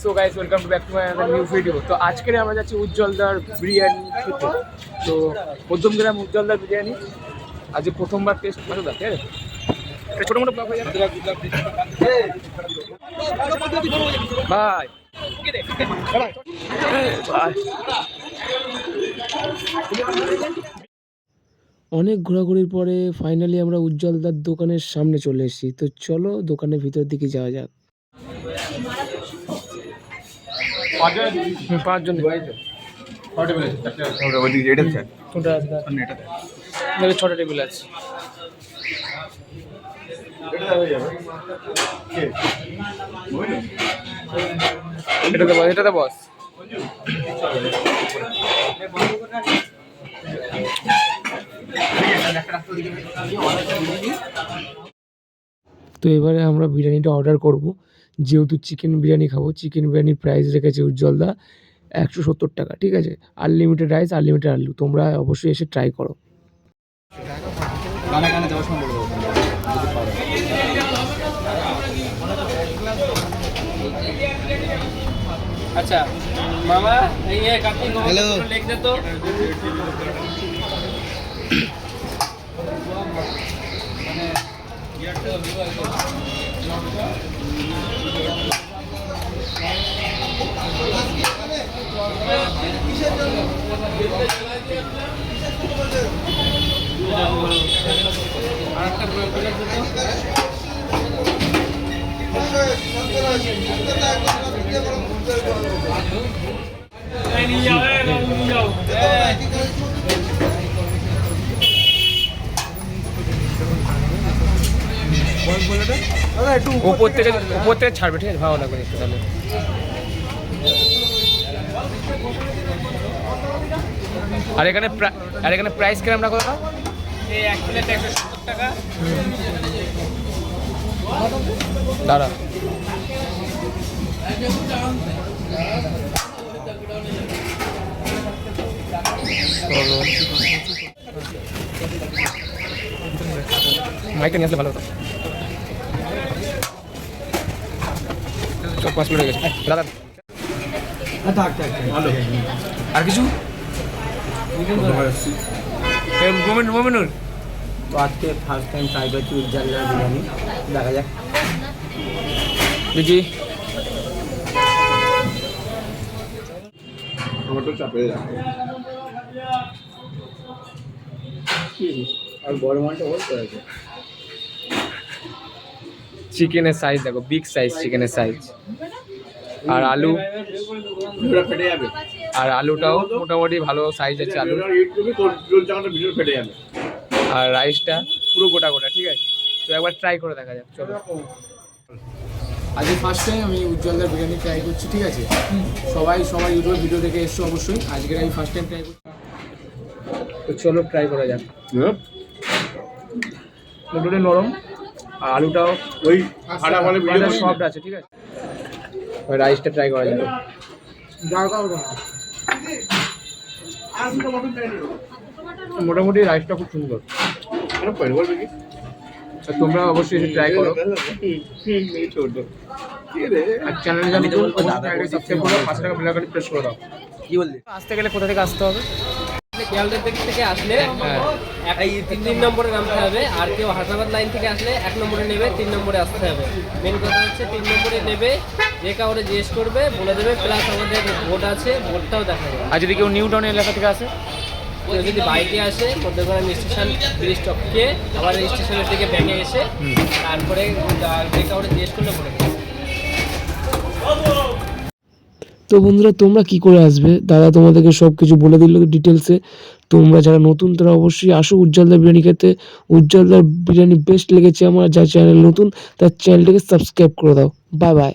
So guys welcome to back to my another new video. তো আজকে আমরা যাচ্ছি উজ্জ্বলদার বিরিয়ানি খেতে। তো মধ্যমগ্রাম উজ্জ্বলদার বিরিয়ানি আজকে প্রথমবার টেস্ট করে দেখে ছোট মোটো ব্লগ হয়ে যাবে ভাই। অনেক ঘোরাঘুরির পরে ফাইনালি আমরা উজ্জ্বলদার দোকানের সামনে চলে এসেছি। তো চলো দোকানের ভিতর দিকে যাওয়া যাক। পাঁচজন ছটা টেবিল আছে। এটাতে বস তো এবারে আমরা বিরিয়ানিটা অর্ডার করব। যেহেতু চিকেন বিরিয়ানি খাবো, চিকেন বিরিয়ানির প্রাইস রেখেছে উজ্জ্বলদা 170 টাকা, ঠিক আছে। আনলিমিটেড রাইস, আনলিমিটেড আলু। তোমরা অবশ্যই এসে ট্রাই করো। আচ্ছা মামা, হ্যালো, লিখ দে তো। উপর থেকে ছাড়বে, ঠিক আছে, ভালো লাগবে একটু তাহলে। আর এখানে প্রাইস কিরম রাখো দাদা? এই এক প্লেট 170 টাকা। দাঁড়া, মাইকটা নিয়ে আসলে ভালো হতো। 5 মিনিট হয়ে গেছে দাদা। আর কিছু মোমিনুর তো আজকে ফার্স্ট টাইম ট্রাই করছি উজ্জ্বলদার বিরিয়ানি, দেখা যাক দেখি। আর বড় মালটা বলতে আছে। চিকেনের সাইজ দেখো, বিগ সাইজ চিকেনের সাইজ। আর আলু, ফেটে যাবে। আর আলুটাও মোটামুটি ভালো সাইজ আছে আলু। আর রাইসটা পুরো গোটা গোটা, ঠিক আছে। তো একবার ট্রাই করে দেখা যাক, চলো। আজকে ফার্স্ট টাইম আমি উজ্জ্বলদার বিরিয়ানি ট্রাই করছি, ঠিক আছে। সবাই ইউটিউবের ভিডিও দেখে এসছো অবশ্যই, আজকে আমি ফার্স্ট টাইম ট্রাই করছি। তো চলো ট্রাই করা যাক। মোটামুটি নরম, আর আলুটাও ওই সফট আছে, ঠিক আছে। রাইসটা ট্রাই করা যাবে। মোটামুটি রাইসটা খুব সুন্দর। তোমরা অবশ্যই এসে ট্রাই করো। আর চ্যানেলে যাবি তো সাবস্ক্রাইব করো, 5 টাকা বেল আইকনটি প্রেস করে দাও। কি বললি? আসতে গেলে কোথা থেকে আসতে হবে? শিয়ালদার দিক থেকে আসলে 3 নম্বরে নামতে হবে। আর কেউ হাসাবাদ লাইন থেকে আসলে 1 নম্বরে নেবে, 3 নম্বরে আসতে হবে। মেন কথা হচ্ছে 3 নম্বরে নেবে, যে কাউরে জিজ্ঞেস করবে বলে দেবে। প্লাস আমাদের বোর্ড আছে, বোর্ডটাও দেখা যাবে। আর যদি কেউ নিউ টাউন এলাকা থেকে আসে, কেউ যদি বাইকে আসে মধ্যগ্রাম স্টেশন ব্রিজ টপকে আবার স্টেশনের দিকে ব্যাগে এসে তারপরে যে কাউরে জিজ্ঞেস করলে বলে দেবে। তো বন্ধুরা, তোমরা কি করে আসবে? দাদা তোমাদেরকে সব কিছু বলে দিল ডিটেলসে। তোমরা যারা নতুন তারা অবশ্যই আসো উজ্জ্বলদার বিরিয়ানি খেতে। উজ্জ্বলদার বিরিয়ানি বেস্ট লেগেছে আমার। যার চ্যানেল নতুন তার চ্যানেলটাকে সাবস্ক্রাইব করে দাও। Bye bye.